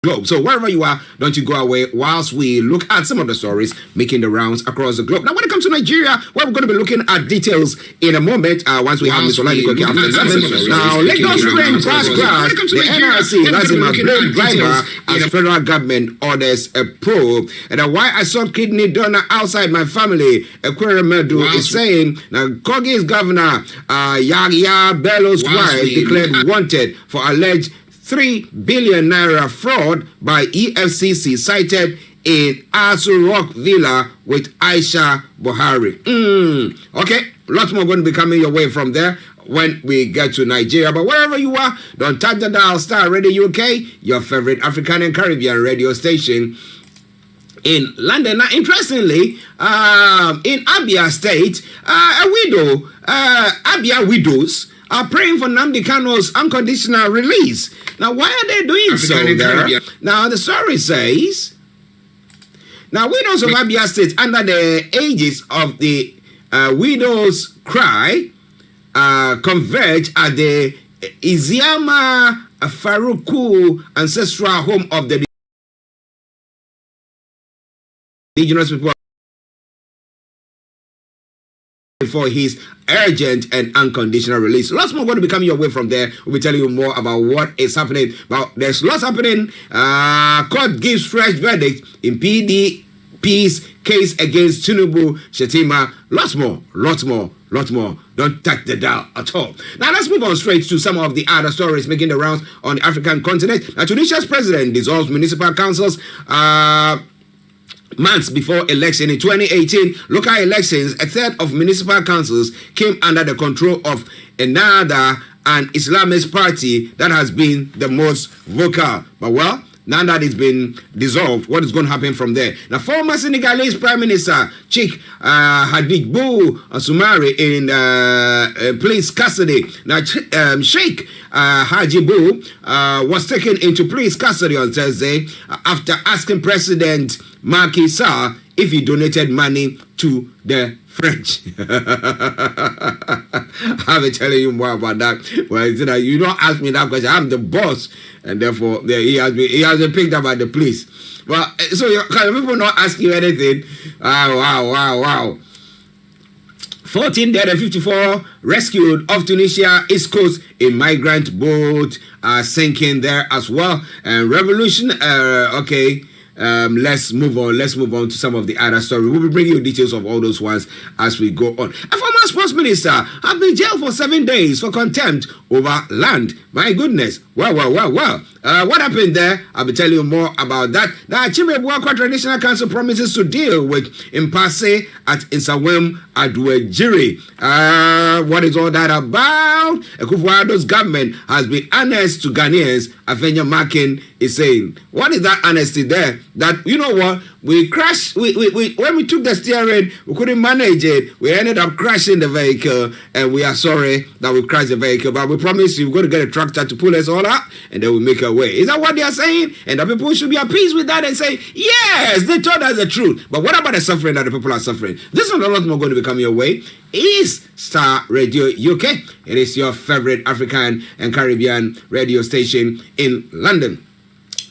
globe. So wherever you are, don't you go away whilst we look at some of the stories making the rounds across the globe. Now, when it comes to Nigeria, well, we're going to be looking at details in a moment once we have Mr. Olayomi Koiki after 7. Now, Lagos Train Fast Crash, the NRC, that's in my brain driver, as federal government orders a probe. And why I saw kidney donor outside my family, Ekweremadu is saying, now, Kogi's governor, Yahya Bello's wife, declared wanted for alleged 3 billion naira fraud by EFCC cited in Asu Rock Villa with Aisha Buhari. Okay, lots more going to be coming your way from there when we get to Nigeria. But wherever you are, don't touch the dial. Starr Radio UK, your favorite African and Caribbean radio station in London. Now, interestingly, in Abia State, a widow, Abia widows, are praying for Nnamdi Kanu's unconditional release. Now, why are they doing so there? Now, the story says, now, widows of Abia State, under the aegis of the Widows' Cry, converge at the Iziama Faruku ancestral home of the Indigenous people for his urgent and unconditional release. Lots more going to be coming your way from there. We'll be telling you more about what is happening. But there's lots happening. Court gives fresh verdict in PDP's case against Tinubu, Shetima. Lots more. Don't touch the dial at all. Now let's move on straight to some of the other stories making the rounds on the African continent. Now, Tunisia's president dissolves municipal councils months before election in 2018 local elections. A third of municipal councils came under the control of another an Islamist party that has been the most vocal. But well, now that it's been dissolved, what is going to happen from there? Now, former Senegalese Prime Minister Sheikh Hadijibou Soumaré in police custody. Now, Sheikh Hadijibou was taken into police custody on Thursday after asking President Macky Sall if he donated money to the French. I'll be telling you more about that. Well, you don't ask me that question. I'm the boss, and therefore he has been picked up by the police. Well, so can people not ask you anything? Wow. 14 dead and 54 rescued off Tunisia East Coast. A migrant boat sinking there as well. And revolution. Okay. Let's move on to some of the other stories. We'll be bringing you details of all those ones as we go on. A former sports minister has been jailed for 7 days for contempt over land. My goodness. Well. What happened there? I'll be telling you more about that. The Achimebwakwa Traditional Council promises to deal with impasse at Nsawam Aduejiri. What is all that about? Akufo-Addo's government has been honest to Ghanaians. Afenya Makin is saying, what is that honesty there? That, you know what? We crashed, when we took the steering, we couldn't manage it. We ended up crashing the vehicle, and we are sorry that we crashed the vehicle, but we promise you we're going to get a tractor to pull us all up, and then we'll make our way. Is that what they are saying? And the people should be appeased with that and say, yes, they told us the truth. But what about the suffering that the people are suffering? This is a lot more going to be coming your way. Is Starr Radio UK. It is your favorite African and Caribbean radio station in London.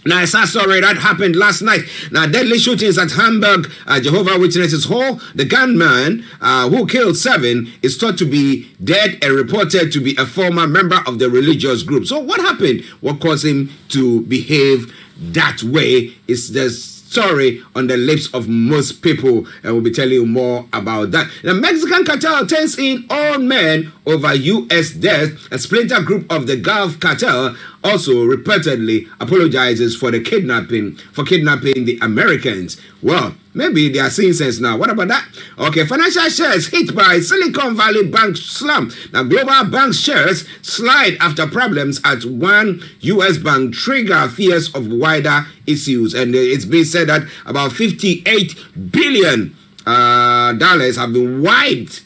Now, it's a story that happened last night. Now, deadly shootings at Hamburg, Jehovah's Witnesses Hall. The gunman who killed 7 is thought to be dead and reported to be a former member of the religious group. So what happened? What caused him to behave that way is the story on the lips of most people, and we'll be telling you more about that. The Mexican cartel turns in all men over U.S. death. A splinter group of the Gulf cartel also reportedly apologizes for kidnapping the Americans. Well, maybe they are seeing sense now. What about that? Okay, financial shares hit by Silicon Valley Bank slump. Now, global bank shares slide after problems at one U.S. bank trigger fears of wider issues. And it's been said that about $58 billion have been wiped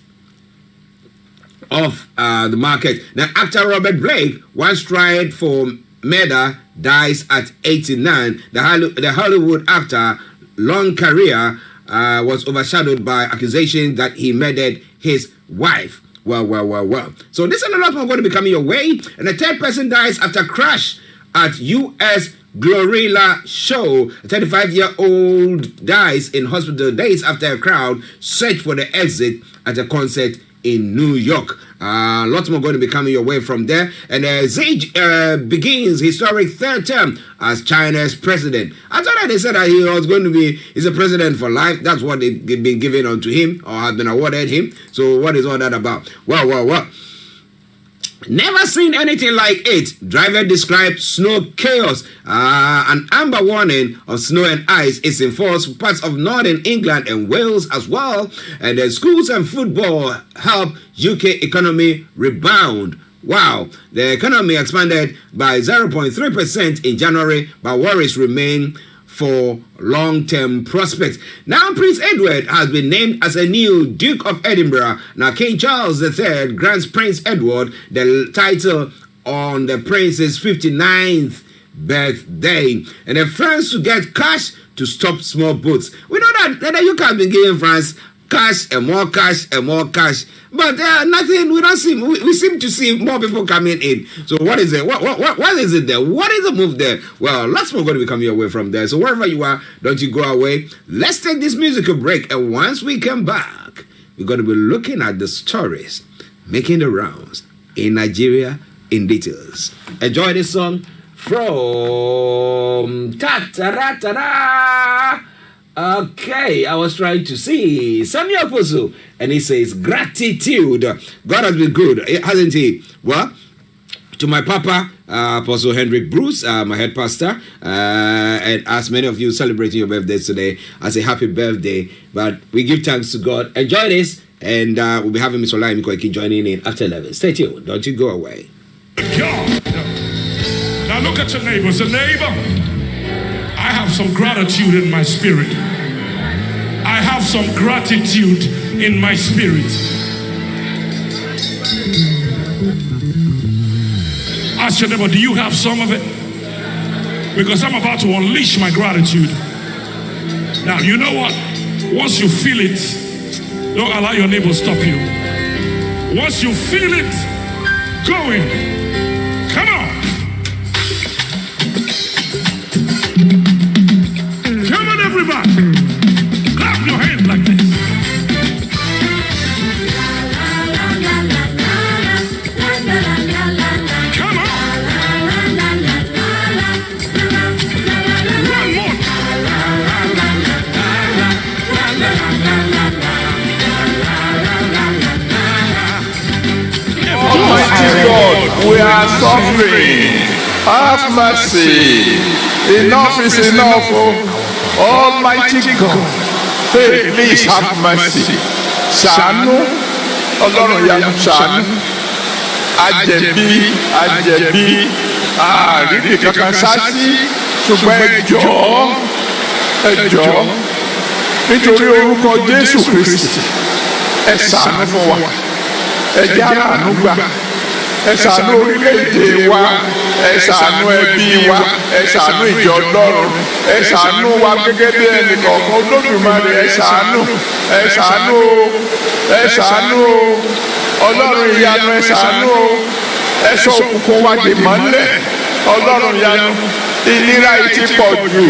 off the market. Now, actor Robert Blake, once tried for murder, dies at 89. The Hollywood actor, long career, was overshadowed by accusations that he murdered his wife. Well. So this and a lot more going to be coming your way. And the third person dies after crash at U.S. Glorilla Show. A 35-year-old dies in hospital days after a crowd searched for the exit at a concert in New York. Lots more going to be coming your way from there. And Xi begins historic third term as China's president. I thought that they said that he was going to be, he's a president for life. That's what they've been given onto him or have been awarded him. So what is all that about? Well. Never seen anything like it. Driver described snow chaos. An amber warning of snow and ice is enforced for parts of northern England and Wales as well. And the schools and football help UK economy rebound. Wow, the economy expanded by 0.3% in January, but worries remain for long-term prospects. Now, Prince Edward has been named as a new Duke of Edinburgh. Now, King Charles III grants Prince Edward the title on the prince's 59th birthday. And the France to get cash to stop small boats. We know that the UK has been giving France cash and more cash and more cash. But nothing, we don't see, we seem to see more people coming in. So what is it? What is it there? What is the move there? Well, lots more going to be coming your way from there. So wherever you are, don't you go away. Let's take this musical break. And once we come back, we're going to be looking at the stories making the rounds in Nigeria in details. Enjoy this song from Ta-ta-ra-ta-ra. Okay, I was trying to see Samuel Posu, and he says gratitude. God has been good, hasn't he? Well, to my papa, Apostle Hendrik Bruce, my head pastor, and as many of you celebrating your birthdays today, I say happy birthday. But we give thanks to God. Enjoy this, and we'll be having Mr. Olayomi Koiki joining in after 11. Stay tuned. Don't you go away. God. Now look at your neighbor. Say, neighbor, I have some gratitude in my spirit. I have some gratitude in my spirit. Ask your neighbor, do you have some of it? Because I'm about to unleash my gratitude. Now, you know what? Once you feel it, don't allow your neighbor to stop you. Once you feel it going, come on. Come on, everybody. Clap your hands like this. Come on. One more. Almighty God, we are suffering. Have mercy. Enough is enough. Almighty God, hey, please have mercy. Ṣàánú, Ọlọ́run yanu ṣàánú. Àjẹ̀bí, àrídì kankan sáàsì, ṣùgbọ́n ẹ jọ̀ọ́, nítorí orúkọ Jésù Kristi, ẹ ṣàánú fún wa, ẹ jẹ́ àánú gbà, ẹ ṣàánú orílẹ̀-èdè wa, ẹ ṣàánú ẹbí wa, ẹ ṣàánú ìjọ Ọlọ́run, ẹ ṣàánú wa gẹ́gẹ́ bí ẹnìkọ̀ọ̀kan Olódùmarè, ẹ ṣàánú Ọlọ́run ìyanu, ẹ ṣàánú ẹ sọ òkùnkùn wa dè mọ́lẹ̀, Ọlọ́run ìyanu, ìnira yìí ti pọ̀ jù,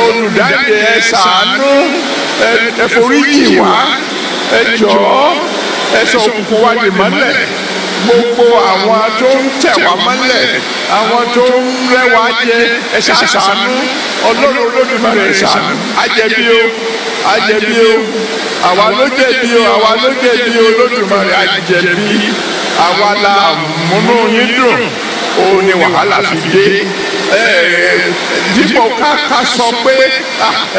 olùdáǹdè ẹ ṣàánú, ẹ foríjì wá, ẹ jọ̀ọ́ ẹ sọ òkùnkùn wa dè mọ́lẹ̀. Gbogbo àwọn tó ń tẹ̀ wá mọ́lẹ̀, àwọn tó ń rẹ́ wá jẹ, ẹ ṣàánú, Ọlọ́run Olódùmarè ẹ ṣàánú. Àjẹ̀bí o, àwa ló jẹ̀bi o, Olódùmarè àjẹ̀bí, àwa la múnú yín dùn, òun ni wàhálà fi dé. Dípò ká sọ pé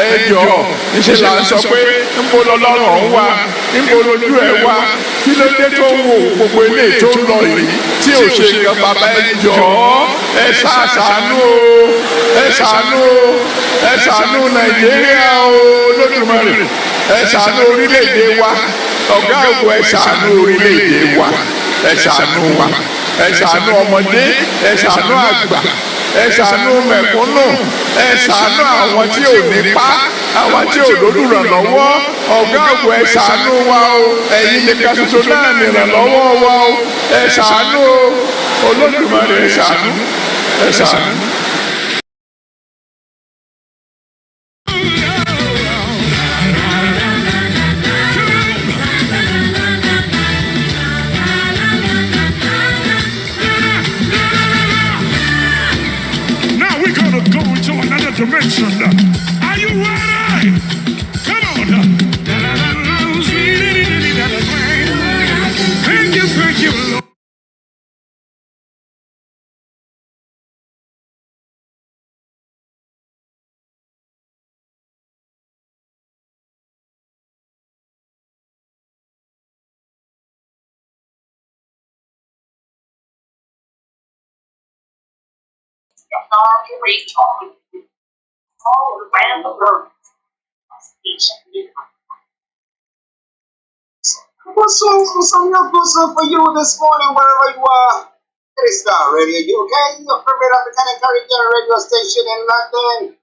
ẹ jọ̀ọ́, níṣẹ́ là ń sọ pé níbo lọ́lọ́run ọ̀hún wà, níbo lójú ẹ̀ wà, kí ló dé tó wò gbogbo eléyìí tó lọ yìí tí ò ṣe nǹkan. Bàbá ẹ jọ̀ọ́, ẹ ṣàánú Nàìjíríà o, Olódùmarè ẹ ṣàánú orílẹ̀-èdè wa, ọ̀gá ògo ẹ ṣàánú orílẹ̀-èdè wa, ẹ ṣàánú wa, ẹ ṣàánú ọmọdé, ẹ ṣàánú àgbà, ẹ ṣàánú mẹ̀kúnnù, ẹ ṣàánú àwọn tí ò nípa, àwọn tí ò lólùrànlọ́wọ́, ọ̀gá ògo ẹ ṣàánú wa o, ẹ̀yin nìkan ṣoṣo náà nìrànlọ́wọ́ wa o, ẹ ṣàánú o, Olódùmarè ẹ ṣàánú. to mention. Are you ready? Come on. Thank you, Lord. All around the world. What's some real good stuff for you this morning, wherever you are? It is Starr Radio UK, your favorite African and Caribbean radio station in London.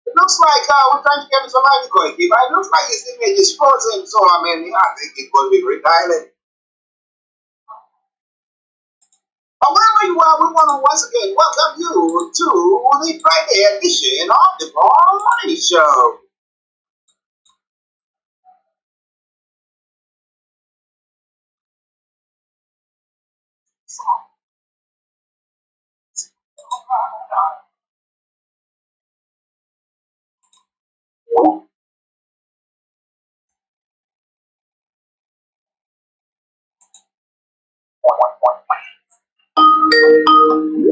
It looks like we're trying to get Mr. Olayomi Koiki, but it looks like his image is frozen, so I think it will be redialing. But wherever you are, we want to once again welcome you to the Friday edition of the Morning Show.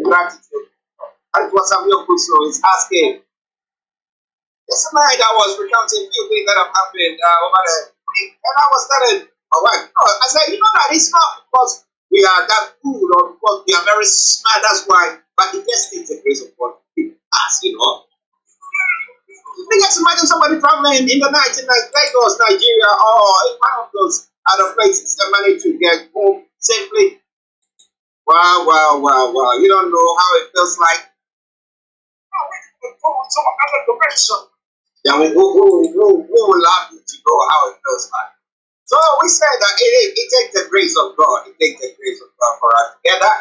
Gratitude. That's what Samuel Kuso is asking. This night I was recounting a few things that have happened over the week, and I was telling my wife, I said, that it's not because we are that good or because we are very smart, that's why, but it just takes the grace of God. As you know. You just imagine somebody traveling in the night in Lagos, Nigeria, or in one of those other places and manage to get home safely. Wow. You don't know how it feels like. Yeah, we will love you to know how it feels like. So we said that it takes the grace of God. It takes the grace of God for us together.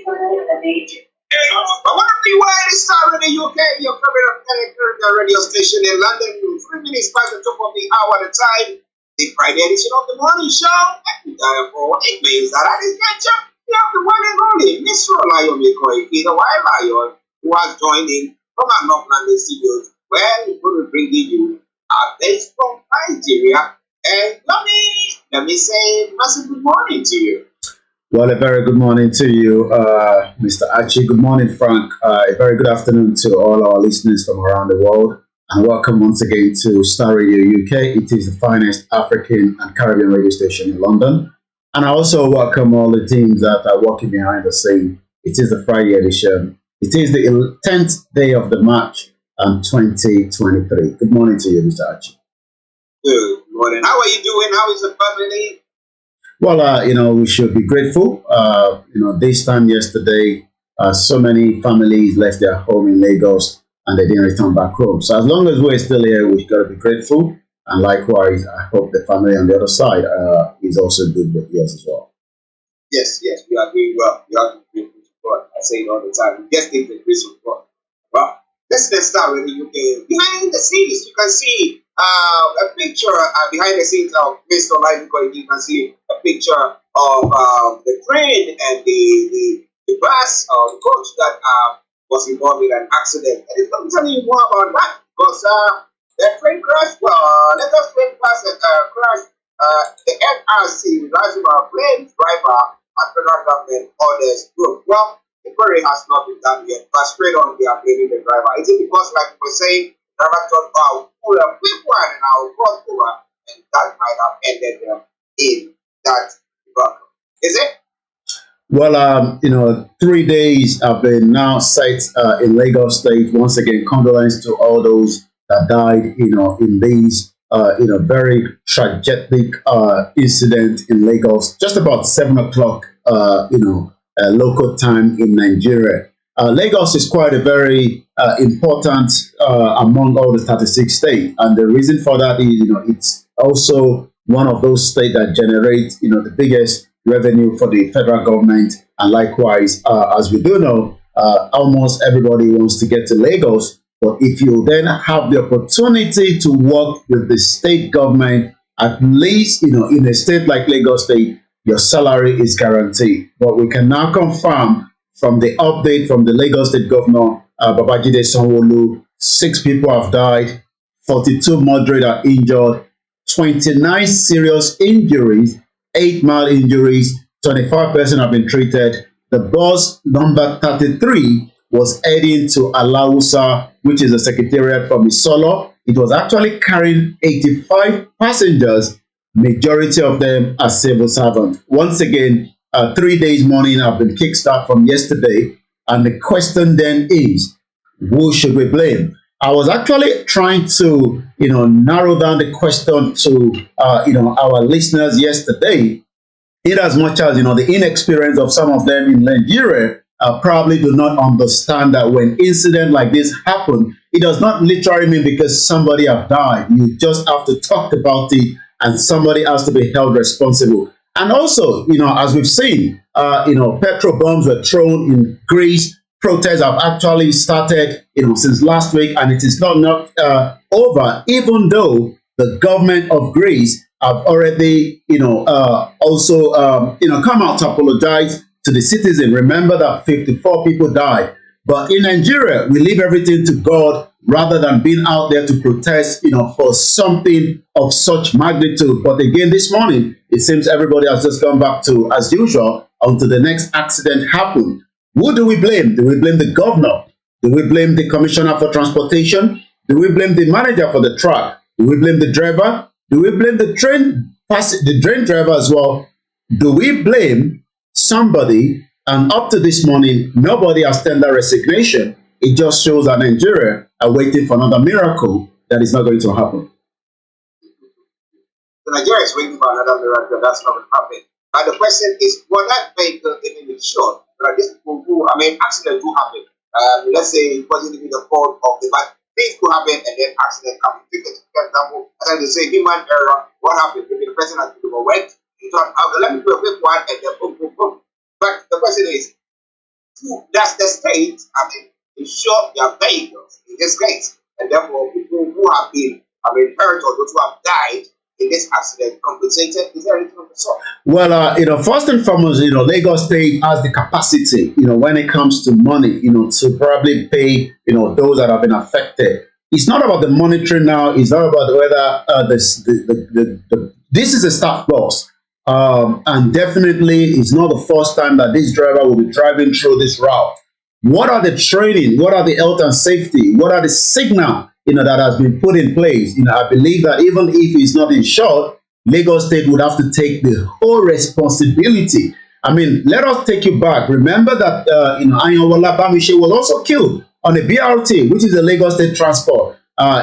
But whenever you are, it is Starr in the UK, your favorite African radio station in London, 3 minutes past the top of the hour at a time. The Friday edition of the morning show. And therefore, it means that I didn't catch up. You have the one and only Mr. Olayomi Koiki, the Wild Lion, who has joined in from our North London studios, where we're going to bring you updates from Nigeria. And let me say massive good morning to you. Well, a very good morning to you, Mr. Archie. Good morning, Frank. A very good afternoon to all our listeners from around the world. And welcome once again to Starr Radio UK. It is the finest African and Caribbean radio station in London. And I also welcome all the teams that are working behind the scene. It is the Friday edition. It is the 10th day of the March 2023. Good morning to you, Mr. Archie. Good morning. How are you doing? How is the family? Well, we should be grateful. This time yesterday, so many families left their home in Lagos and they didn't return back home. So as long as we're still here, we've got to be grateful. And likewise, I hope the family on the other side is also good with yours as well. Yes, we are doing well. You have to be grateful to God. I say it all the time. We just take the grace of God. Well, let's start with the UK. Behind the scenes, you can see a picture behind the scenes of Mr. Olayomi Koiki. You can see a picture of the train and the bus or the coach that was involved in an accident. And it's going to tell you more about that because the train crash, let us train crash, the FRC, National Plane Driver and Federal Government orders group. Well, the query has not been done yet, but straight on they are blaming the driver. Is it because, like we were saying, the driver thought, pull a quick one and I'll cross over, and that might have ended them in that vehicle? Is it? Well, 3 days have been now set in Lagos State. Once again, condolence to all those that died, in these, very tragic incident in Lagos. Just about 7 o'clock, local time in Nigeria. Lagos is quite a very important among all the 36 states, and the reason for that is, it's also one of those states that generate, the biggest revenue for the federal government, and likewise, as we do know, almost everybody wants to get to Lagos. But if you then have the opportunity to work with the state government, at least, in a state like Lagos State, your salary is guaranteed. But we can now confirm from the update from the Lagos State Governor, Babajide Sanwo-Olu, 6 people have died, 42 moderate are injured, 29 serious injuries, 8 mild injuries, 25 persons have been treated. The bus number 33 was heading to Alausa, which is a secretariat from Isolo. It was actually carrying 85 passengers, majority of them are civil servants. Once again, 3 days mourning have been kickstarted from yesterday, and the question then is, who should we blame? I was actually trying to, narrow down the question to, our listeners yesterday, in as much as, the inexperience of some of them in Nigeria probably do not understand that when incident like this happen, it does not literally mean because somebody have died. You just have to talk about it, and somebody has to be held responsible. And also, as we've seen, petrol bombs were thrown in Greece. Protests have actually started, since last week, and it is not over, even though the government of Greece have already, also, come out to apologize to the citizen. Remember that 54 people died. But in Nigeria, we leave everything to God rather than being out there to protest, for something of such magnitude. But again, this morning, it seems everybody has just gone back to, as usual, until the next accident happened. Who do we blame? Do we blame the governor? Do we blame the commissioner for transportation? Do we blame the manager for the truck? Do we blame the driver? Do we blame the train driver as well? Do we blame somebody? And up to this morning, nobody has tendered resignation. It just shows that Nigeria are waiting for another miracle that is not going to happen. Nigeria is waiting for another miracle that's not going to happen. But the question is, will that vehicle even be short? These people who, accidents do happen. Let's say it wasn't even the fault of the bike. Things could happen and then accident can be taken. For example, as I say, human error. What happened? Maybe the person has been overworked. He thought, let me do a quick one and then boom, boom, boom. But the question is, does the state, insure their vehicles in this case? And therefore, people who have been, hurt or those who have died in this accident compensated? Is there anything of the sort? Well, first and foremost, Lagos State has the capacity, when it comes to money, to probably pay, those that have been affected. It's not about the monitoring now. It's not about whether this is a staff bus. And definitely, it's not the first time that this driver will be driving through this route. What are the training? What are the health and safety? What are the signal, that has been put in place? I believe that even if it's not insured, Lagos State would have to take the whole responsibility. Let us take you back. Remember that, Ayanwola Bamishe was also killed on a BRT, which is a Lagos State transport.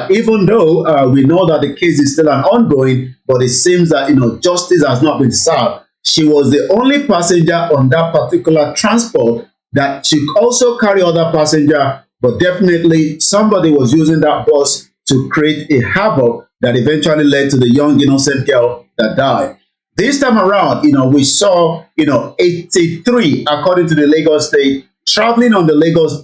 Even though we know that the case is still an ongoing, but it seems that, justice has not been served. She was the only passenger on that particular transport that she also carry other passenger, but definitely somebody was using that bus to create a havoc that eventually led to the young innocent girl that died. This time around, we saw, 83, according to the Lagos State, traveling on the Lagos,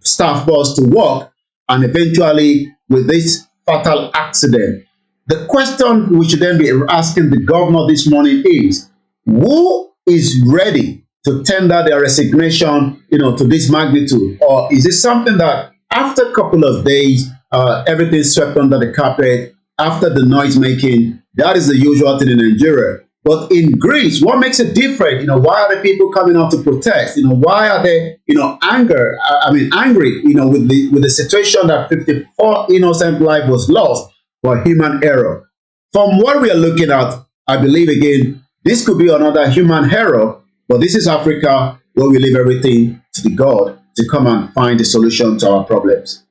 staff bus to work, and eventually with this fatal accident. The question we should then be asking the governor this morning is, who is ready to tender their resignation, to this magnitude? Or is it something that after a couple of days, everything swept under the carpet, after the noise making, that is the usual thing in Nigeria. But in Greece, what makes it different? Why are the people coming out to protest? Why are they, angry, with the situation that 54 innocent life was lost for human error. From what we are looking at, I believe again, this could be another human error, but this is Africa where we leave everything to the God to come and find a solution to our problems.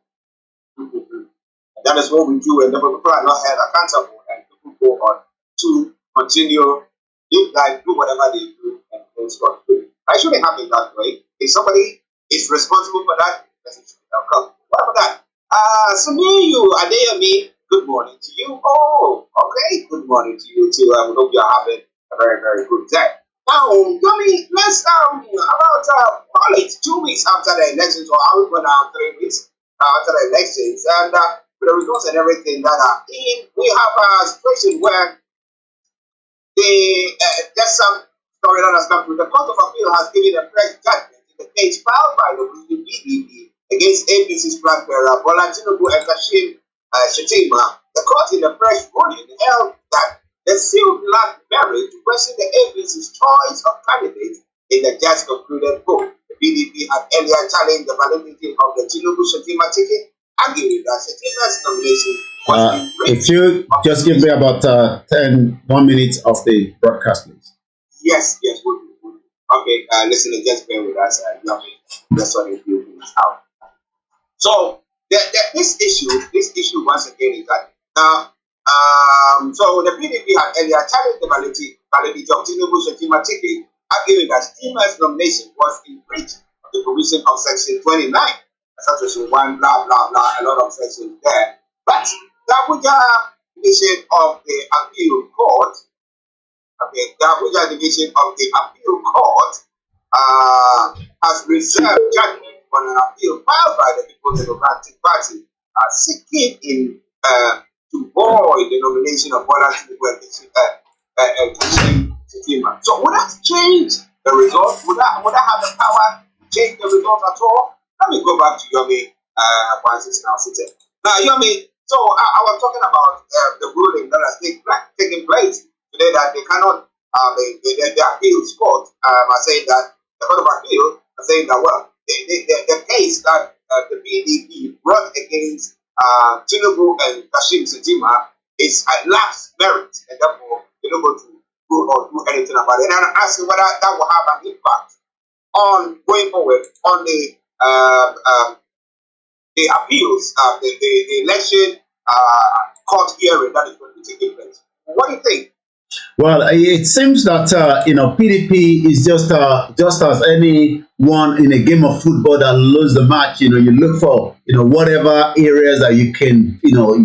That is what we do, and the people are not held accountable, and people go on to continue, live life, do whatever they do, and things go through. I shouldn't happen that way. If somebody is responsible for that, then it should come. What about that? Samiyu, Olayomi, good morning to you. Oh, okay, good morning to you too. I hope you are having a very, very good day. Now, Yomi, let's about call it 2 weeks after the elections, or how we 3 weeks after the elections, and with the results and everything that are in, we have a situation where there's some story that has come through. The Court of Appeal has given a fresh judgment in the case filed by the PDP against APC's flag bearer Bola Tinubu and Kashim Shettima. The court in the fresh ruling held that the suit lacked merit to question the APC's choice of candidates in the just concluded vote. The PDP had earlier challenged the validity of the Tinubu Shettima ticket, arguing that Shettima's nomination was if you just give me about 1 minute of the broadcast, please. Yes, we'll do. Okay, listen, just bear with us. That's what it is out. So this issue once again is that so the PDP had earlier challenged the validity of Tinubu Shettima ticket, arguing that Shettima's nomination was in breach of the provision of Section 29, Section 1, blah blah blah, a lot of sections there. But the Abuja division of the appeal court. Okay, the Abuja division of the appeal court has reserved judgment on an appeal filed by the People's Democratic Party seeking to void the nomination of Bola Tinubu and Kashim Shettima. So would that change the result? Would that have the power to change the result at all? Let me go back to Yomi once it's now seated. Now, Yomi, so I was talking about the ruling that has taken place today that they cannot, the appeals court are saying that, the Court of Appeal are saying that, well, the case that the PDP brought against Tinubu and Kashim Shettima is lacks merit, and therefore they're not going to do anything about it. And I'm asking whether that will have an impact on going forward on the appeals, the election court hearing that is going to be taking place. What do you think? Well, it seems that PDP is just as anyone in a game of football that loses the match. You look for whatever areas that you can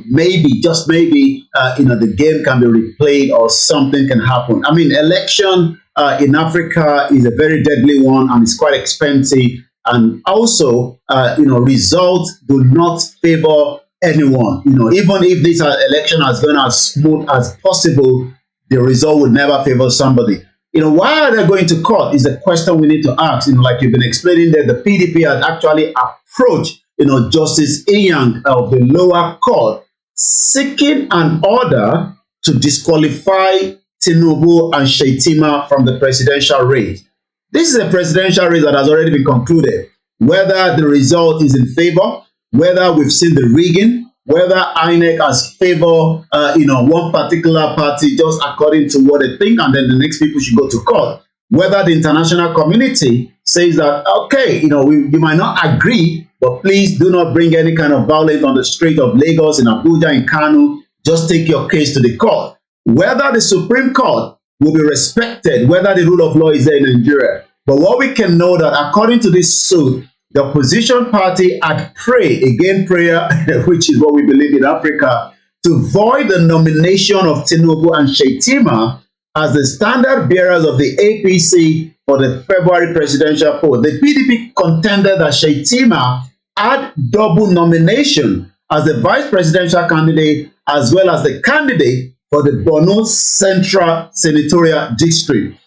maybe just maybe the game can be replayed or something can happen. I mean, election in Africa is a very deadly one and it's quite expensive, and also results do not favor anyone. Even if this election has gone as smooth as possible, the result would never favor somebody. Why are they going to court is the question we need to ask. Like you've been explaining there, the PDP has actually approached, Justice Inyang of the lower court, seeking an order to disqualify Tinubu and Shettima from the presidential race. This is a presidential race that has already been concluded. Whether the result is in favor, whether we've seen the rigging, whether INEC has favored, one particular party just according to what they think, and then the next people should go to court. Whether the international community says that, okay, you might not agree, but please do not bring any kind of violence on the street of Lagos, in Abuja, in Kanu. Just take your case to the court. Whether the Supreme Court will be respected, whether the rule of law is there in Nigeria. But what we can know that according to this suit, the opposition party had prayed, again prayer, which is what we believe in Africa, to void the nomination of Tinubu and Shettima as the standard bearers of the APC for the February presidential poll. The PDP contended that Shettima had double nomination as the vice presidential candidate as well as the candidate for the Borno Central Senatorial District.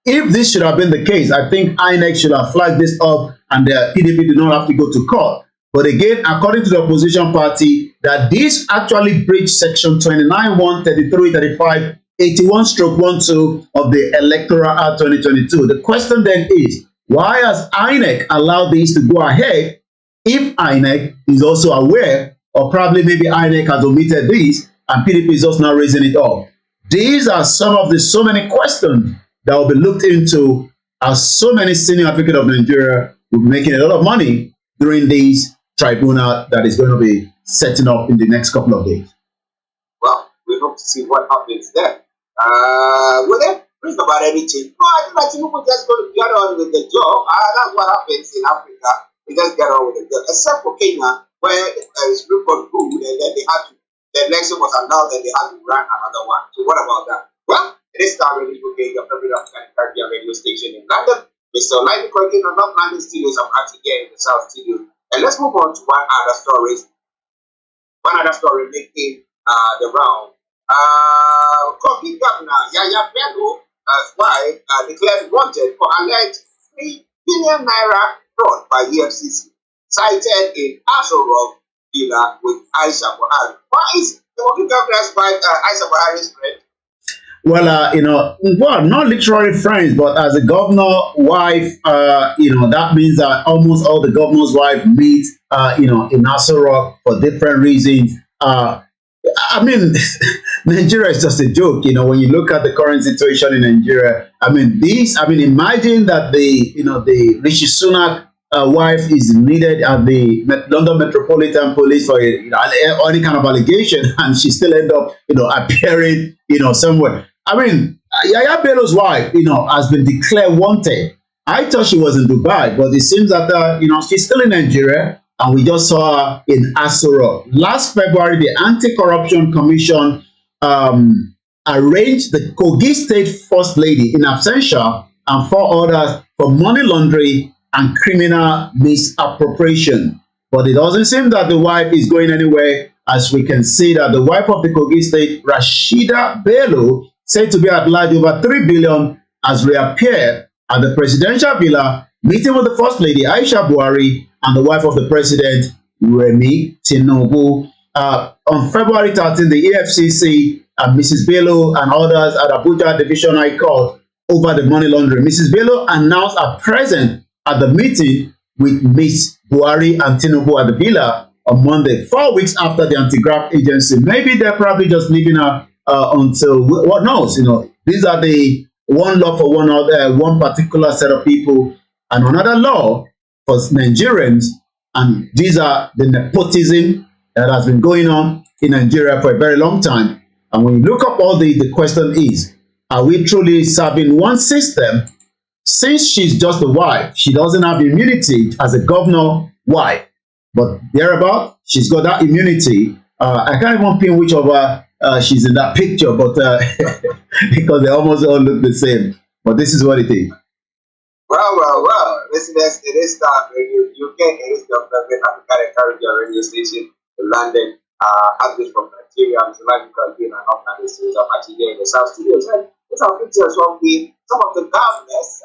If this should have been the case, I think INEC should have flagged this up and the PDP did not have to go to court. But again, according to the opposition party, that this actually breached Section 29, 1, 33, 35, 81/12 of the Electoral Act 2022. The question then is, why has INEC allowed this to go ahead if INEC is also aware, or probably maybe INEC has omitted this and PDP is just now raising it up? These are some of the so many questions that will be looked into, as so many senior advocates of Nigeria will be making a lot of money during this tribunal that is going to be setting up in the next couple of days. Well, we hope to see what happens there. Will they bring about any change? No, I think that people just going to get on with the job. That's what happens in Africa. They just get on with the job. Except for Kenya, where the Supreme Court ruled and then the election was announced and they had to run another one. So what about that? Well, it is Starr Radio, your favorite African radio station in London. Mr. Olayomi Koiki in the North London studios of Archie here in the South studio. And let's move on to one other story making the round. Koiki Governor Yaya Bello wife declared wanted for alleged 3 billion naira fraud by EFCC, cited in Aso Rock villa with Aisha Buhari. Why is the working governor's wife Aisha Buhari's friend? Well, well, not literally friends, but as a governor wife, that means that almost all the governor's wife meet, in Aso Rock for different reasons. I mean, Nigeria is just a joke, when you look at the current situation in Nigeria. Imagine that the Rishi Sunak wife is needed at the London Metropolitan Police for any kind of allegation, and she still end up, appearing, somewhere. Yaya Bello's wife, has been declared wanted. I thought she was in Dubai, but it seems that, she's still in Nigeria, and we just saw her in Aso Rock. Last February, the Anti-Corruption Commission arranged the Kogi State First Lady in absentia and 4 others for money laundering and criminal misappropriation. But it doesn't seem that the wife is going anywhere, as we can see that the wife of the Kogi State, Rashida Bello, said to be at large over 3 billion, has reappeared at the presidential villa, meeting with the First Lady, Aisha Buhari, and the wife of the president, Remi Tinubu. On February 13, the EFCC and Mrs. Bello and others at Abuja Division High Court over the money laundering. Mrs. Bello announced her presence at the meeting with Ms. Buhari and Tinubu at the villa on Monday, 4 weeks after the anti-graft agency. Maybe they're probably just leaving her until, what knows, these are the one law for one particular set of people and another law for Nigerians, and these are the nepotism that has been going on in Nigeria for a very long time. And when you look up all the question is, are we truly serving one system? Since she's just a wife, she doesn't have immunity as a governor wife, but thereabout, she's got that immunity. I can't even pin which of her she's in that picture, but because they almost all look the same. But this is what it is. Well. Listeners, it is Starr Radio UK. It is your favorite African Caribbean radio station in London. Updates from Nigeria, mythological being and all kinds of series of Archie here in the South Studios. And it's our pictures from some of the governors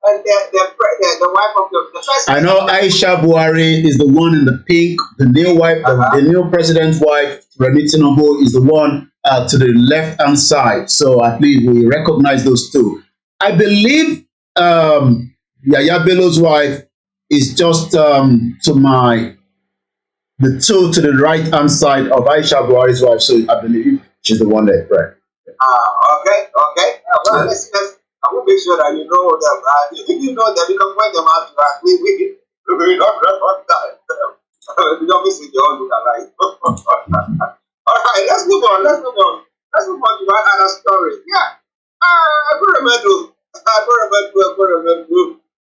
and the wife of the first. I know Aisha Buhari is the one in the pink, the new wife, the new president's wife, Remi Tinubu, is the one to the left-hand side. So at least we recognize those two. I believe Yaya Bello's wife is just the two to the right-hand side of Aisha Buhari's wife. So I believe she's the one that, right? Okay. Well, listeners, I will make sure that you know them. If you know them, you can point them out to us. We don't recognize them. We don't miss it. They all look alike. All right, let's move on. Let's move on to one other story. Yeah. Ekweremadu.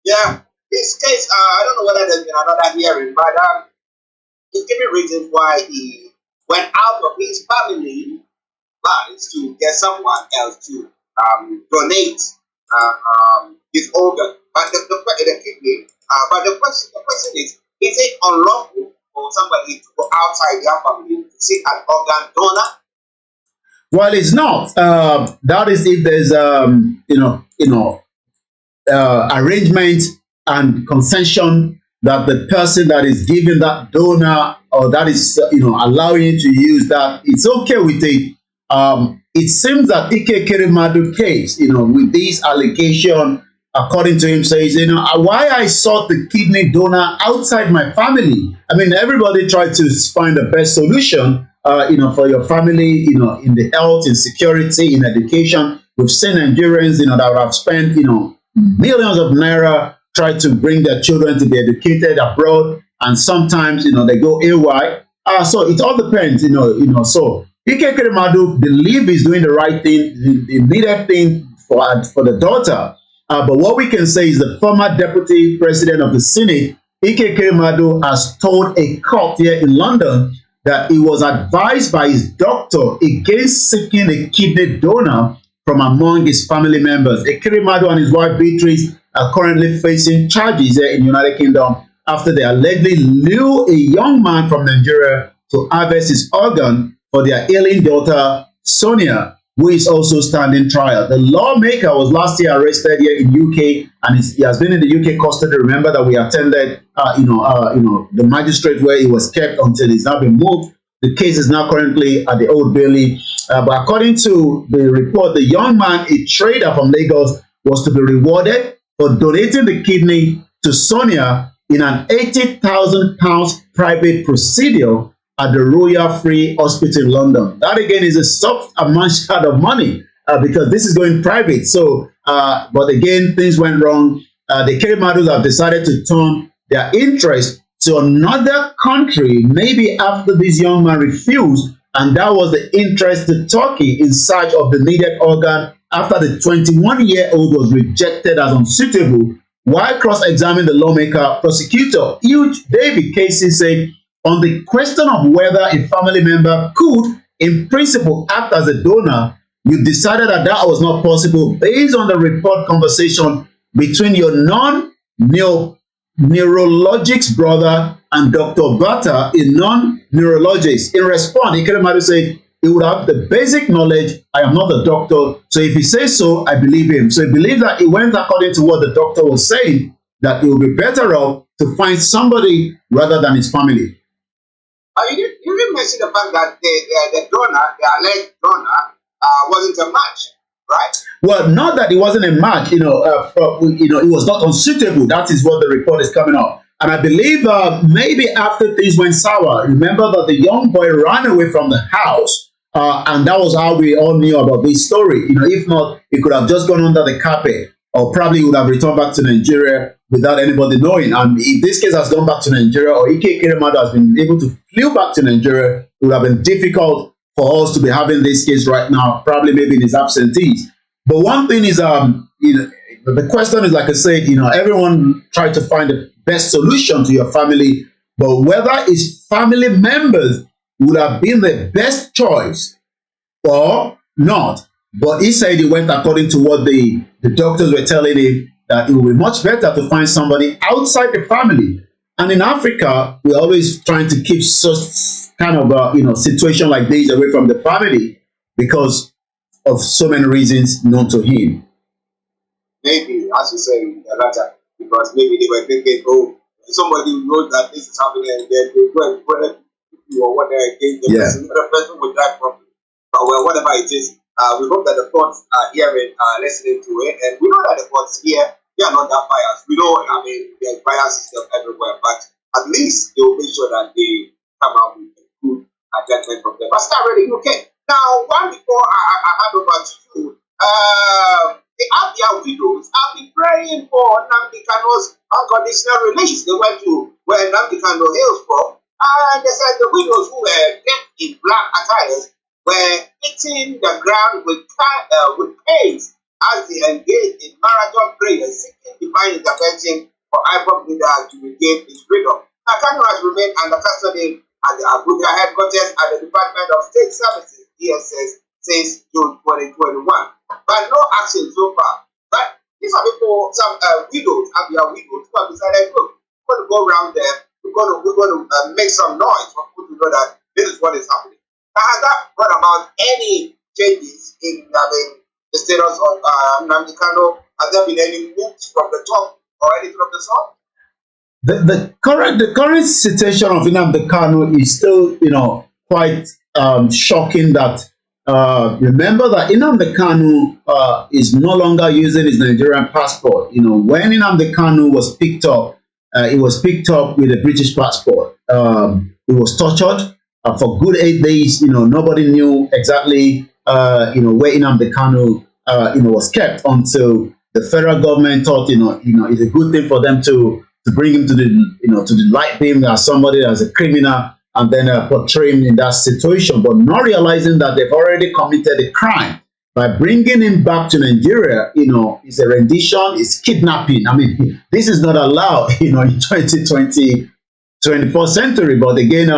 Yeah. This case, I don't know whether there's been another hearing, but he's giving reasons why he went out of his family plans to get someone else to donate his organ, but the kidney. But the question is it unlawful for somebody to go outside their family to seek an organ donor? Well, it's not. That is if there's arrangement and consension that the person that is giving that donor or that is allowing you to use that, it's okay with it. It seems that Ekweremadu case, with this allegation, according to him, says, why I sought the kidney donor outside my family. I mean, everybody tried to find the best solution, for your family, in the health, in security, in education. We've seen Nigerians, that have spent, millions of naira try to bring their children to be educated abroad, and sometimes, they go AY. So it all depends, So Ekweremadu believe he's doing the right thing, the needed thing for the daughter. But what we can say is the former deputy president of the Senate, Ekweremadu, has told a court here in London that he was advised by his doctor against seeking a kidney donor from among his family members. Ekweremadu and his wife Beatrice are currently facing charges here in the United Kingdom after they allegedly lured a young man from Nigeria to harvest his organ for their ailing daughter, Sonia. who is also standing trial. The lawmaker was last year arrested here in UK, and he has been in the UK custody. Remember that we attended, the magistrate where he was kept until he's now been moved. The case is now currently at the Old Bailey. But according to the report, the young man, a trader from Lagos, was to be rewarded for donating the kidney to Sonia in an £80,000 private procedure at the Royal Free Hospital in London. That again is a soft amount of money because this is going private. So, but again, things went wrong. The Ekweremadu have decided to turn their interest to another country, maybe after this young man refused, and that was the interest to Turkey in search of the needed organ after the 21-year-old was rejected as unsuitable. While cross-examining the lawmaker, prosecutor David Casey said, on the question of whether a family member could, in principle, act as a donor, you decided that that was not possible based on the report conversation between your non-neurologist brother and Dr. Bata, a non-neurologist. In response, Ekweremadu said he would have the basic knowledge. I am not a doctor, so if he says so, I believe him. So he believed that he went according to what the doctor was saying, that it would be better off to find somebody rather than his family. You didn't mention the fact that the donor, the alleged donor, wasn't a match, right? Well, not that it wasn't a match. It was not unsuitable. That is what the report is coming up. And I believe maybe after things went sour, remember that the young boy ran away from the house, and that was how we all knew about this story. If not, it could have just gone under the carpet, or probably would have returned back to Nigeria without anybody knowing. And if this case has gone back to Nigeria, or Ekweremadu has been able to flew back to Nigeria, it would have been difficult for us to be having this case right now, probably maybe in his absentees. But one thing is, the question is, like I said, everyone tried to find the best solution to your family, but whether his family members would have been the best choice or not. But he said he went according to what the doctors were telling him, that it would be much better to find somebody outside the family. And in Africa, we're always trying to keep such kind of situation like this away from the family because of so many reasons known to him. Maybe, as you say, because maybe they were thinking, oh, somebody knows that this is happening, and then they go and put it or whatever against the person, the person will die properly. But well, whatever it is, we hope that the courts are hearing, listening to it, and we know that the courts here, they are not that biased. We know, there's bias system everywhere, but at least they will make sure that they come out with a good judgment from them. But Starr, really, okay. Now, one before I hand over to you, the Abia widows have been praying for Nnamdi Kanu's unconditional release. They went to where Nnamdi Kanu hails from, and they said the widows who were kept in black attires were hitting the ground with pains as they engaged in marathon prayers, seeking divine intervention for IGBOHO leader to regain his freedom. Now, Kanu has remained under custody at the Abuja headquarters at the Department of State Services, DSS, since June 2021. But no action so far. But these are people, some widows, Abia widows, who have decided, look, we're going to go around there, we're going to make some noise for people to know that this is what is happening. Now, has that brought about any changes in the status of Nnamdi Kanu? Has there been any moves from the top or anything of the sort? The current situation of Nnamdi Kanu is still, quite shocking. That remember that Nnamdi Kanu is no longer using his Nigerian passport. When Nnamdi Kanu was picked up, he was picked up with a British passport. He was tortured for good 8 days. Nobody knew exactly where Nnamdi Kanu was kept until the federal government thought it's a good thing for them to bring him to the light beam as somebody as a criminal, and then portray him in that situation, but not realizing that they've already committed a crime by bringing him back to Nigeria. It's a rendition, it's kidnapping. This is not allowed, in 2020, 21st century. But again,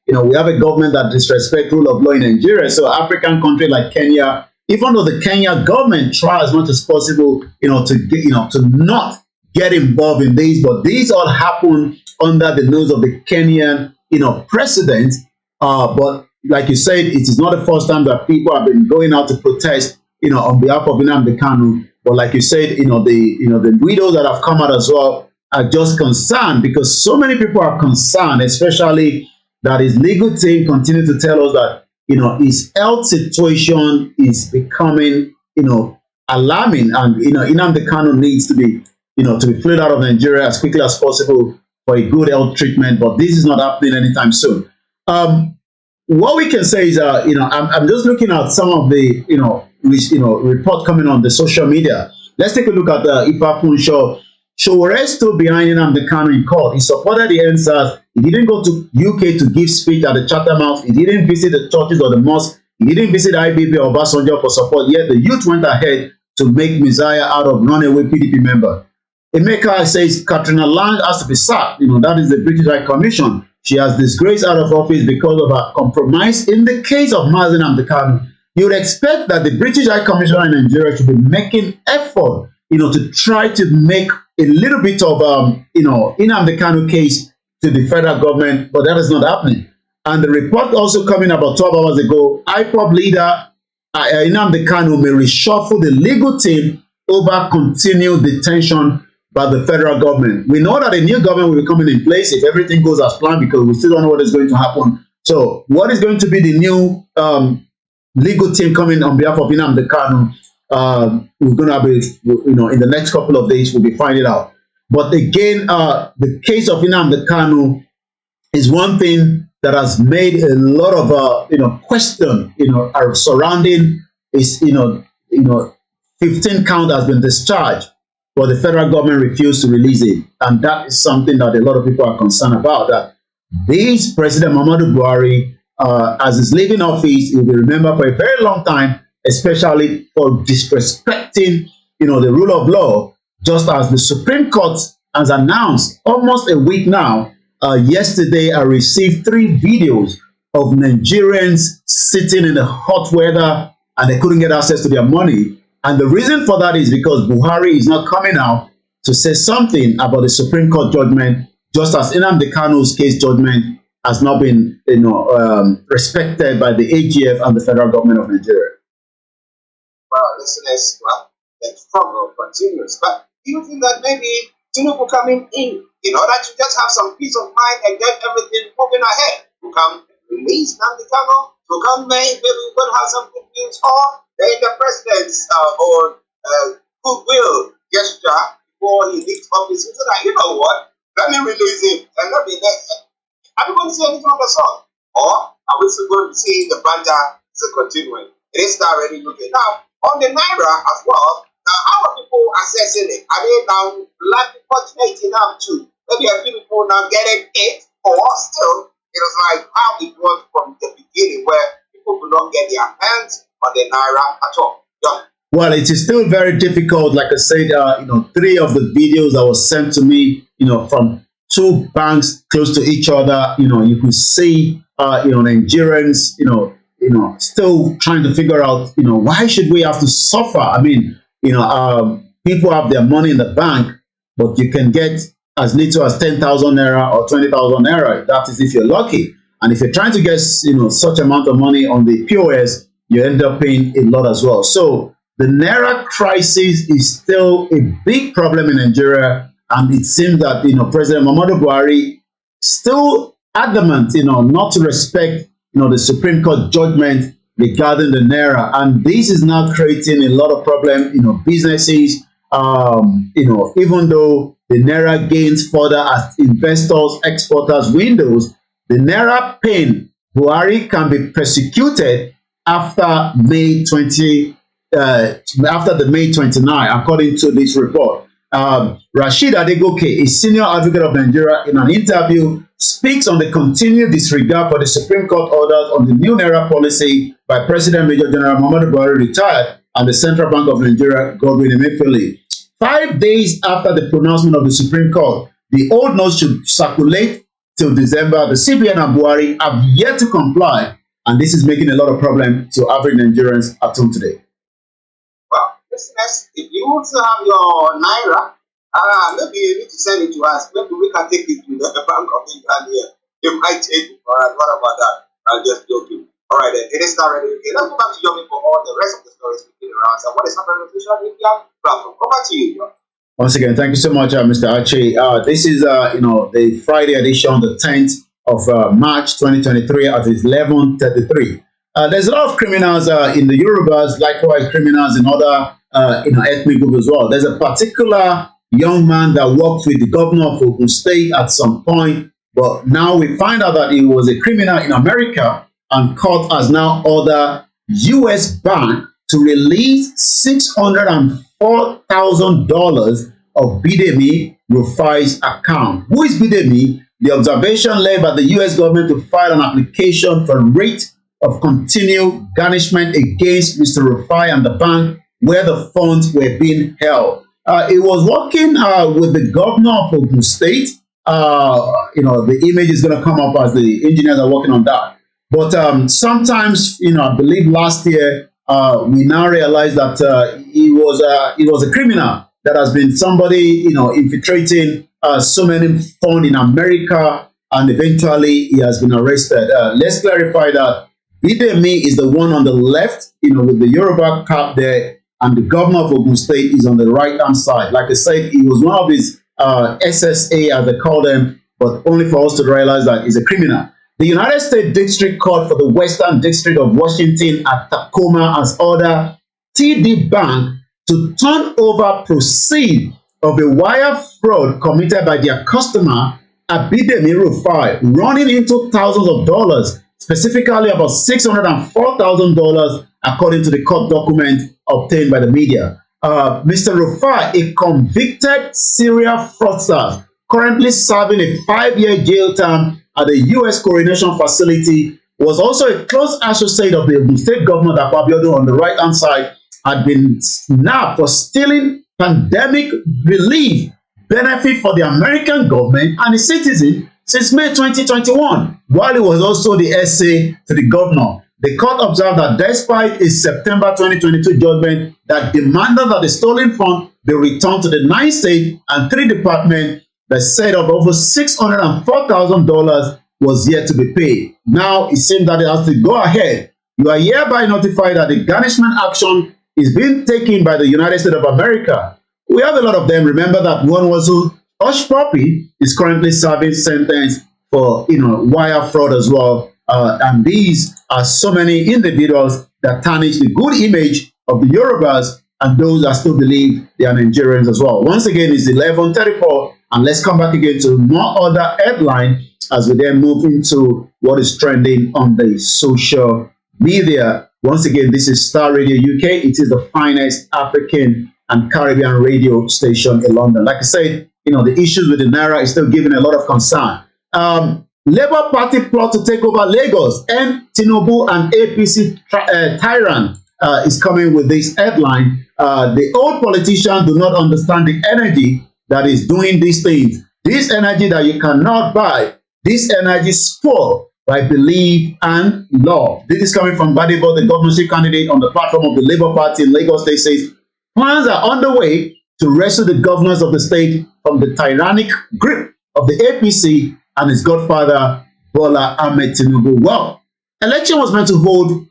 we have a government that disrespects rule of law in Nigeria. So African country like Kenya, even though the Kenya government tries as much as possible, to not get involved in this, but these all happen under the nose of the Kenyan, president. But like you said, it is not the first time that people have been going out to protest, on behalf of Nnamdi Kanu. But like you said, the widows that have come out as well are just concerned, because so many people are concerned, especially that his legal team continue to tell us that, his health situation is becoming, alarming, and, Nnamdi Kanu needs to be, to be flew out of Nigeria as quickly as possible for a good health treatment. But this is not happening anytime soon. What we can say is, I'm just looking at some of the, report coming on the social media. Let's take a look at Ifa Funsho. Showore stood behind Nnamdi Kanu in court. He supported the NSAS. He didn't go to UK to give speech at the Chatham House. He didn't visit the churches or the mosque. He didn't visit IBB or Obasanjo for support. Yet the youth went ahead to make Messiah out of runaway PDP member. Emeka says Katrina Lang has to be sacked. That is the British High Commission. She has disgraced out of office because of her compromise in the case of Mazi Nnamdi Kanu. You would expect that the British High Commissioner in Nigeria should be making effort, to try to make a little bit of, Nnamdi Kanu case to the federal government, but that is not happening. And the report also coming about 12 hours ago, IPOB leader Nnamdi Kanu may reshuffle the legal team over continued detention by the federal government. We know that a new government will be coming in place if everything goes as planned, because we still don't know what is going to happen. So what is going to be the new legal team coming on behalf of Nnamdi Kanu? We're going to be, in the next couple of days, we'll be finding out. But again, the case of Nnamdi Kanu is one thing that has made a lot of, question, surrounding his, 15 count has been discharged, but the federal government refused to release it. And that is something that a lot of people are concerned about, that this President Muhammadu Buhari, as he's leaving office, he will be remembered for a very long time, especially for disrespecting, the rule of law, just as the Supreme Court has announced almost a week now. Yesterday, I received 3 videos of Nigerians sitting in the hot weather and they couldn't get access to their money. And the reason for that is because Buhari is not coming out to say something about the Supreme Court judgment, just as Nnamdi Kanu's case judgment has not been, respected by the AGF and the federal government of Nigeria. Well, listeners, the struggle continues. But do you think that maybe Tinubu coming in order to just have some peace of mind and get everything moving ahead, to come release Nnamdi Kanu, to come maybe we're going to have some good news, or the president's own goodwill gesture before he leaves office? He said, you know what, let me release him and let me are we going to see anything of the sort? Or are we still going to see the banter still continuing? It is already looking. Now, on the Naira as well, how are people assessing it? Are they now fortunate enough to maybe a few people now getting it, or still it was like how it was from the beginning, where people could not get their hands on the Naira at all? Yeah. Well, it is still very difficult. Like I said, 3 of the videos that was sent to me, from 2 banks close to each other, you could see, Nigerians, still trying to figure out, why should we have to suffer? I mean, people have their money in the bank, but you can get as little as 10,000 naira or 20,000 naira. That is if you're lucky. And if you're trying to get, such amount of money on the POS, you end up paying a lot as well. So the Naira crisis is still a big problem in Nigeria. And it seems that, President Muhammadu Buhari still adamant, not to respect, the Supreme Court judgment regarding the Naira. And this is now creating a lot of problem, businesses, even though the Naira gains further as investors, exporters, windows, the Naira pain, Buhari can be persecuted after May 20, after the May 29, according to this report. Rashid Adegoke, a senior advocate of Nigeria, in an interview, speaks on the continued disregard for the Supreme Court orders on the new Naira policy by President Major General Muhammadu Buhari retired and the Central Bank of Nigeria, Godwin Emefiele. 5 days after the pronouncement of the Supreme Court, the old notes should circulate till December. The CBN and Buhari have yet to comply, and this is making a lot of problem to average Nigerians at home today. Well, listeners, if you want to have your Naira, maybe you need to send it to us. Maybe we can take it to the Bank of England here. You might take it for us. What about that? I'm just joking. All right, then. It is not ready. Okay, let's go back to Yomi for all the rest of the stories we around. So, what is happening on the social media platform? Over to you, Yomi. Once again, thank you so much, Mr. Archie. This is, the Friday edition, the 10th of March 2023 at 11:33. There's a lot of criminals in the Yorubas, likewise criminals in other ethnic groups as well. There's a particular young man that worked with the governor of Ogun State at some point, but now we find out that he was a criminal in America, and court has now ordered U.S. bank to release $604,000 of Bidemi Rufai's account. Who is Bidemi? The observation led by the U.S. government to file an application for rate of continued garnishment against Mr. Rufai and the bank where the funds were being held. He was working with the governor of Ogun State. The image is going to come up as the engineers are working on that. But sometimes, I believe last year, we now realize that he was a criminal that has been somebody, infiltrating so many funds in America, and eventually he has been arrested. Let's clarify that Bidemi is the one on the left, with the Yoruba cap there, and the governor of Ogun State is on the right-hand side. Like I said, he was one of his SSA, as they call them, but only for us to realize that he's a criminal. The United States District Court for the Western District of Washington at Tacoma has ordered TD Bank to turn over proceeds of a wire fraud committed by their customer, Bidemi Rufai, running into thousands of dollars, specifically about $604,000, according to the court document obtained by the media. Mr. Rufai, a convicted serial fraudster, currently serving a 5-year jail term at the U.S. Coronation Facility, was also a close associate of the Ogun State Governor Abiodun on the right-hand side, had been snapped for stealing pandemic relief benefit for the American government and its citizens since May 2021, while he was also the SA to the governor. The court observed that despite a September 2022 judgment that demanded that the stolen fund be returned to the 9 states and 3 departments, the set of over $604,000 was yet to be paid. Now it seems that it has to go ahead. You are hereby notified that the garnishment action is being taken by the United States of America. We have a lot of them. Remember that one was who Hush Puppy is currently serving sentence for wire fraud as well. And these are so many individuals that tarnish the good image of the Yorubas and those that still believe they are Nigerians as well. Once again, it's 11:34, and let's come back again to more other headline as we then move into what is trending on the social media. Once again, this is Starr Radio UK. It is the finest African and Caribbean radio station in London. Like I said, the issues with the Naira is still giving a lot of concern. Labour Party plot to take over Lagos, and Tinubu and APC tyrant is coming with this headline. The old politicians do not understand the energy that is doing these things. This energy that you cannot buy, this energy spoiled by belief and law. This is coming from Badebo, the governorship candidate on the platform of the Labour Party in Lagos State, says plans are underway to rescue the governors of the state from the tyrannic grip of the APC and his godfather, Bola Ahmed Tinubu. Well, election was meant to hold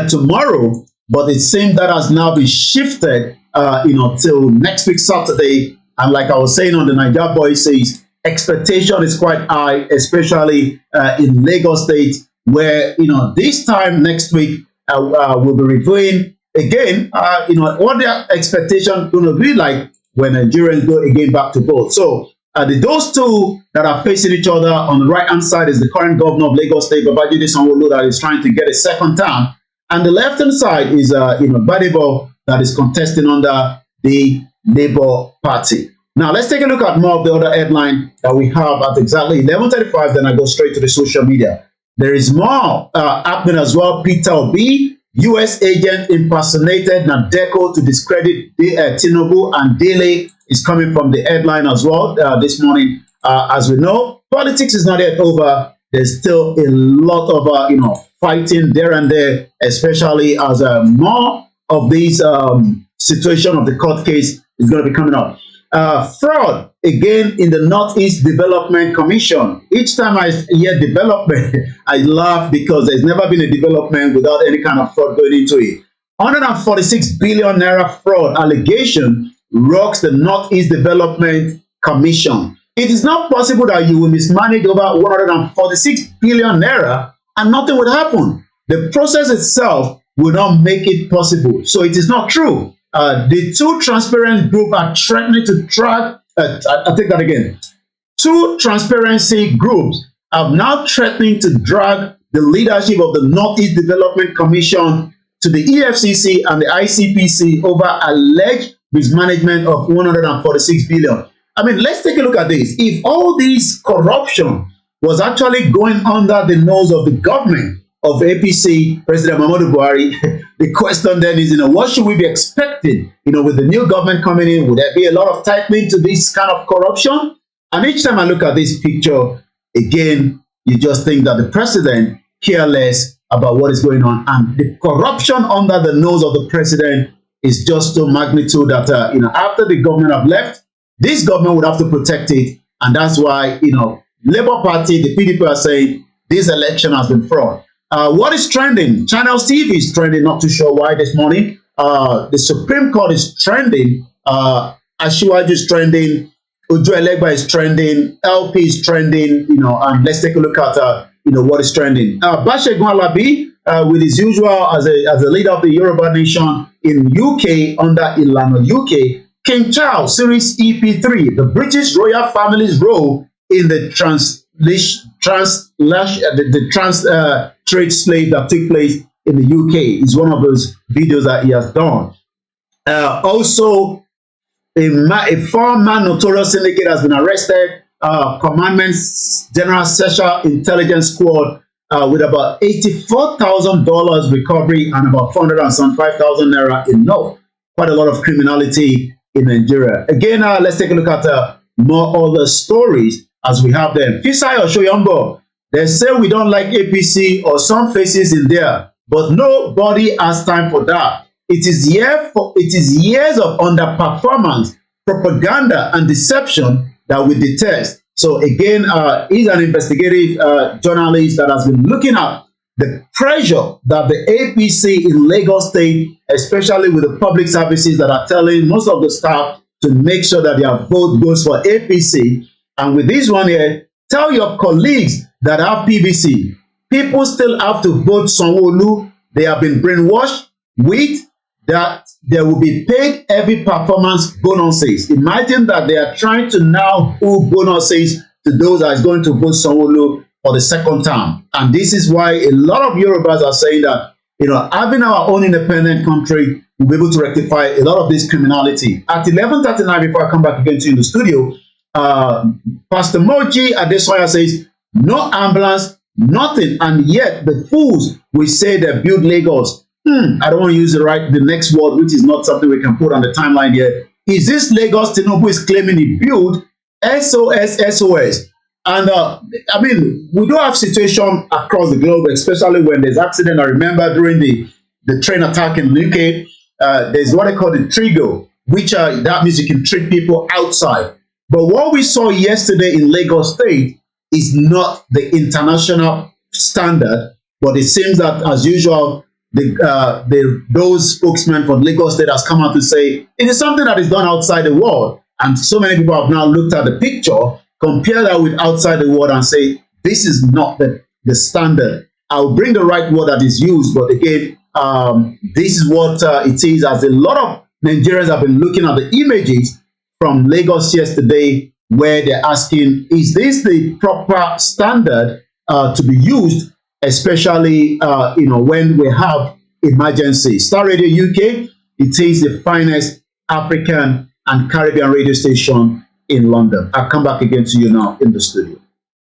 tomorrow, but it seems that has now been shifted, till next week, Saturday. And like I was saying on the Naija Boy says, expectation is quite high, especially in Lagos State, where, this time next week, we'll be reviewing again, what their expectation going to be like when Nigerians go again back to vote. So, those two that are facing each other on the right-hand side is the current governor of Lagos State, Babajide Sanwo-Olu, that is trying to get a second term. And the left-hand side is, Badebo, that is contesting under the Labour Party. Now, let's take a look at more of the other headline that we have at exactly 11:35. Then I go straight to the social media. There is more happening as well. Peter Obi, U.S. agent impersonated Nadeko to discredit Tinubu and Dele, is coming from the headline as well this morning. As we know, politics is not yet over. There's still a lot of fighting there and there, especially as more of these situation of the court case is going to be coming up. Fraud again in the Northeast Development Commission. Each time I hear development, I laugh because there's never been a development without any kind of fraud going into it. 146 billion naira fraud allegation rocks the Northeast Development Commission. It is not possible that you will mismanage over 146 billion naira and nothing would happen. The process itself will not make it possible. So it is not true. The two transparent groups are threatening to drag, I take that again. Two transparency groups are now threatening to drag the leadership of the Northeast Development Commission to the EFCC and the ICPC over alleged mismanagement of 146 billion. I mean, let's take a look at this. If all this corruption was actually going under the nose of the government of APC, President Muhammadu Buhari, the question then is, what should we be expecting? With the new government coming in, would there be a lot of tightening to this kind of corruption? And each time I look at this picture, again, you just think that the president cares less about what is going on. And the corruption under the nose of the president is just to magnitude that, after the government have left, this government would have to protect it. And that's why, Labour Party, the PDP are saying this election has been fraud. What is trending? Channels TV is trending, not too sure why this morning. The Supreme Court is trending. Asiwaju is trending. Uju Elegba is trending. LP is trending. And let's take a look at, what is trending. Bashegun Alabi, with his usual as a leader of the Yoruba nation in UK under Ilana UK. King Charles, Series EP3, the British royal family's role in the trade slave that took place in the UK is one of those videos that he has done. Also, a four-man notorious syndicate has been arrested. Commandment's General Special Intelligence Squad with about $84,000 recovery and about 405,000 naira in note. Quite a lot of criminality in Nigeria. Again, let's take a look at more other stories as we have them. Fisai Oshoyombo, they say we don't like APC or some faces in there, but nobody has time for that. It is years of underperformance, propaganda, and deception that we detest. So again, he's an investigative journalist that has been looking at the pressure that the APC in Lagos State, especially with the public services that are telling most of the staff to make sure that their vote goes for APC. And with this one here, tell your colleagues that have PVC. People still have to vote Sanwo-Olu. They have been brainwashed with that they will be paid every performance bonuses. Imagine that they are trying to now pull bonuses to those that is going to vote Sanwo-Olu for the second term. And this is why a lot of Yorubas are saying that, having our own independent country, we'll be able to rectify a lot of this criminality. At 11:39, before I come back again to you in the studio, Pastor Moji Adesoya says, no ambulance, nothing, and yet the fools will say they build Lagos. I don't want to use the next word, which is not something we can put on the timeline here. Is this Lagos Tinubu is claiming he built SOS? And we do have situation across the globe, especially when there's accident. I remember during the train attack in the UK, there's what they call the trigo, which that means you can treat people outside. But what we saw yesterday in Lagos State is not the international standard, but it seems that, as usual, those spokesmen for Lagos State has come out to say it is something that is done outside the world. And so many people have now looked at the picture, compare that with outside the world and say, this is not the standard. I'll bring the right word that is used, but again, this is what it is, as a lot of Nigerians have been looking at the images from Lagos yesterday, where they're asking, is this the proper standard to be used, especially when we have emergency? Star Radio UK, it is the finest African and Caribbean radio station in London. I'll come back again to you now in the studio.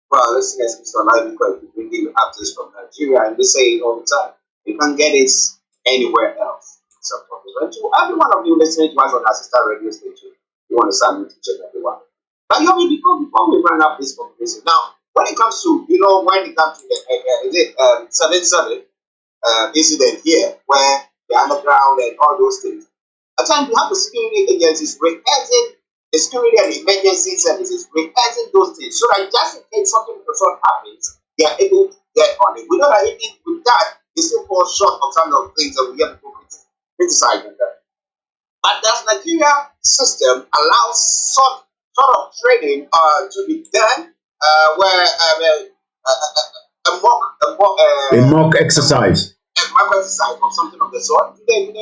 Well, listen, Mr. Olayomi Koiki, bringing you updates from Nigeria, and we say it all the time. You can't get it anywhere else. So, to every one of you listening to us on our sister radio station, you want to sign me to check everyone. But before we run up this conversation, now, when it comes to, when it comes to the 7/7 incident here, where the underground and all those things, at times you have the security agencies rehearsing the security and emergency services rehearsing those things so that just in case something of the sort happens, they are able to get on it. We know that even with that, they still fall short of some of the things that we have to criticize them. But does Nigeria system allow sort of training to be done where a mock exercise. Or something of the sort.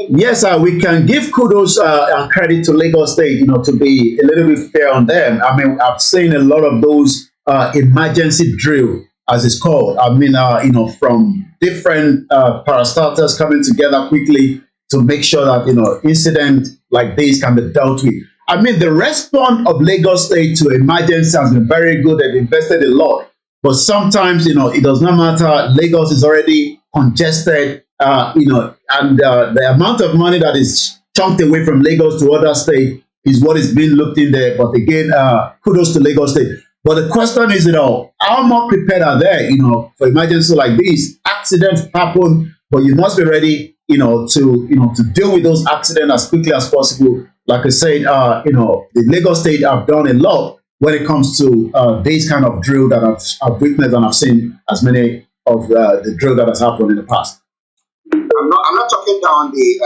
Yes, we can give kudos and credit to Lagos State, to be a little bit fair on them. I mean, I've seen a lot of those emergency drill, as it's called. I mean, from different parastatals coming together quickly to make sure that, incident like this can be dealt with. I mean, the response of Lagos State to emergency has been very good. They've invested a lot. But sometimes, it does not matter. Lagos is already congested, and the amount of money that is chunked away from Lagos to other states is what is being looked in there. But again, kudos to Lagos State. But the question is, how more prepared are they, for emergency like this? Accidents happen, but you must be ready, to deal with those accidents as quickly as possible. Like I said, the Lagos State have done a lot when it comes to this kind of drill that I've witnessed and I've seen as many of the drill that has happened in the past. I'm not talking down the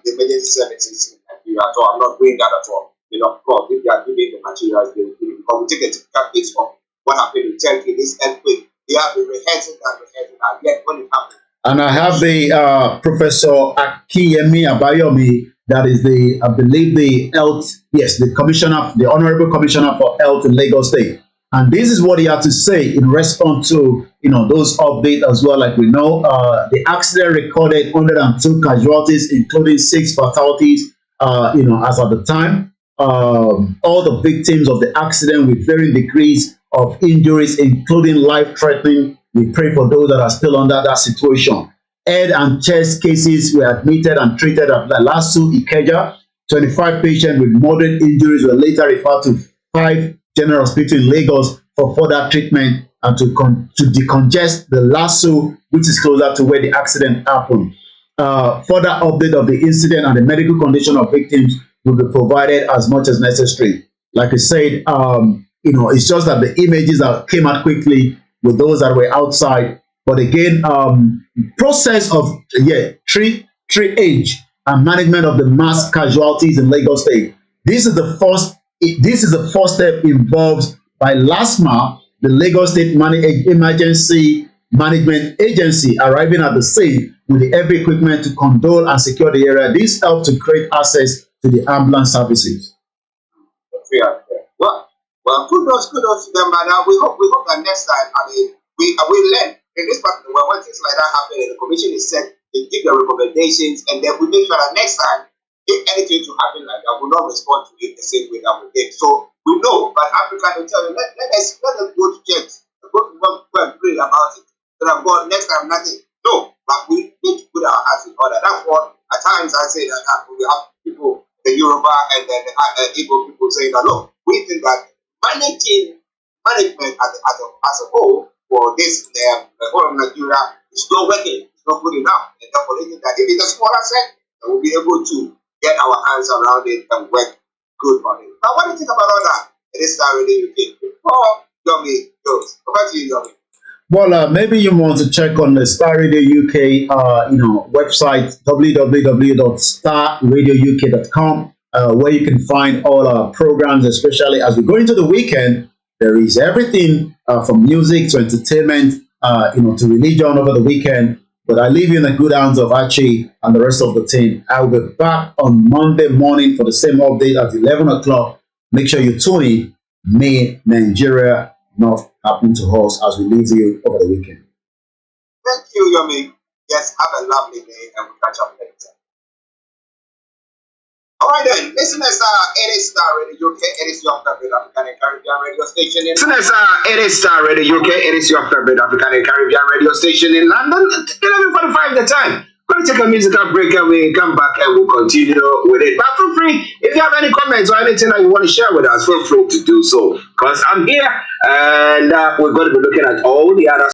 emergency services in Nigeria at all. I'm not doing that at all. Of course, if they are giving the materials, they will give it. But we take a typical case of what happened in Turkey, this earthquake. They have been rehearsing and yet when it happened. And I have the Professor Abayomi, that is I believe the health, yes, the commissioner, the honorable commissioner for health in Lagos State. And this is what he had to say in response to, those updates as well. Like we know, the accident recorded 102 casualties, including 6 fatalities, as at the time. All the victims of the accident with varying degrees of injuries, including life-threatening. We pray for those that are still under that situation. Head and chest cases were admitted and treated at the Lasu Ikeja. 25 patients with moderate injuries were later referred to 5 general hospitals in Lagos for further treatment and to decongest the Lasu, which is closer to where the accident happened. Further update of the incident and the medical condition of victims will be provided as much as necessary. Like I said, it's just that the images that came out quickly with those that were outside. But again, process of triage and management of the mass casualties in Lagos State. This is the first step involved by LASMA, the Lagos State Emergency Management Agency, arriving at the scene with the heavy equipment to condole and secure the area. This helped to create access to the ambulance services. Well, kudos to them, and we hope that next time, we learn in this part of the world when things like that happen, and the commission is set to give their recommendations, and then we make sure that next time, if anything to happen like that, we will not respond to it the same way that we did. So we know, but Africa will tell you, let us go to church, go and pray about it. So that God, next time nothing. No, but we need to put our hearts in order. That's what at times I say that we have people, the Yoruba and then the Igbo people saying that look, we think that management as a whole for this the whole of Nigeria is not working, it's not good enough. And therefore, that if it's a smaller set, then we'll be able to get our hands around it and work good on it. Now, what do you think about all that? It is Starr Radio UK. Before Yomi goes, over to you, Yomi. Well, maybe you want to check on the Starr Radio UK, website www.starradiouk.com. Where you can find all our programs, especially as we go into the weekend. There is everything from music to entertainment, to religion over the weekend. But I leave you in the good hands of Archie and the rest of the team. I will be back on Monday morning for the same update at 11 o'clock. Make sure you tune in. May Nigeria not happen to us as we leave you over the weekend. Thank you, Yomi. Yes, have a lovely day and we'll catch up later. All right then, listeners, it is Starr Radio UK. It is your favorite African and Caribbean radio station in listeners, it is Starr Radio UK. It is your favorite African and Caribbean radio station in London. 11:45 the time. We're going to take a musical break and we come back and we'll continue with it. But feel free, if you have any comments or anything that you want to share with us, feel free to do so. Because I'm here and we're going to be looking at all the other